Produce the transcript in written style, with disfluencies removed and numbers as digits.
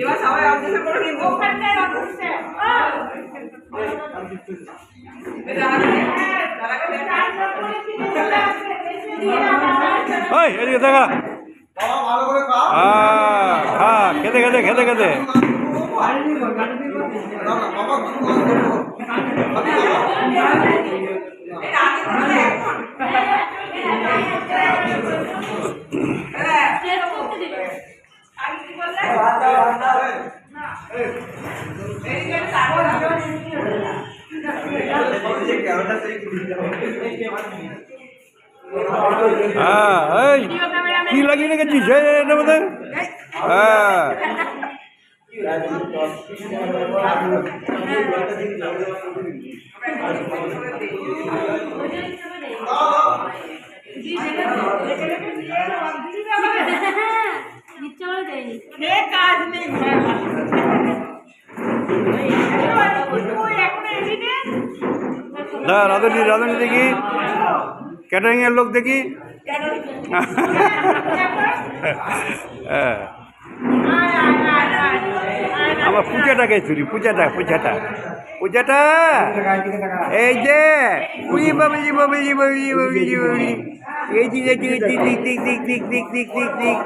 এবার সবাই অবজেকশন করে নিব ওখানটায় অবজেকশন ওই এদিকে দেখা খেতে খেতে খেতে খেতে কি লাগিয়ে রেখেছিস বোধহয় হ্যাঁ রাধুনি রাধুনি দেখি ক্যাটারিং এর লোক দেখি আমার পূজাটাকে চুরি পূজাটা পূজাটা পূজাটা এই যে উই বাবুজি বাবুজি বাবুজি বাবুজি বাবুজি এই দিকে দিক দিক দিক দিক দিক দিক দিক দিক দিক দিক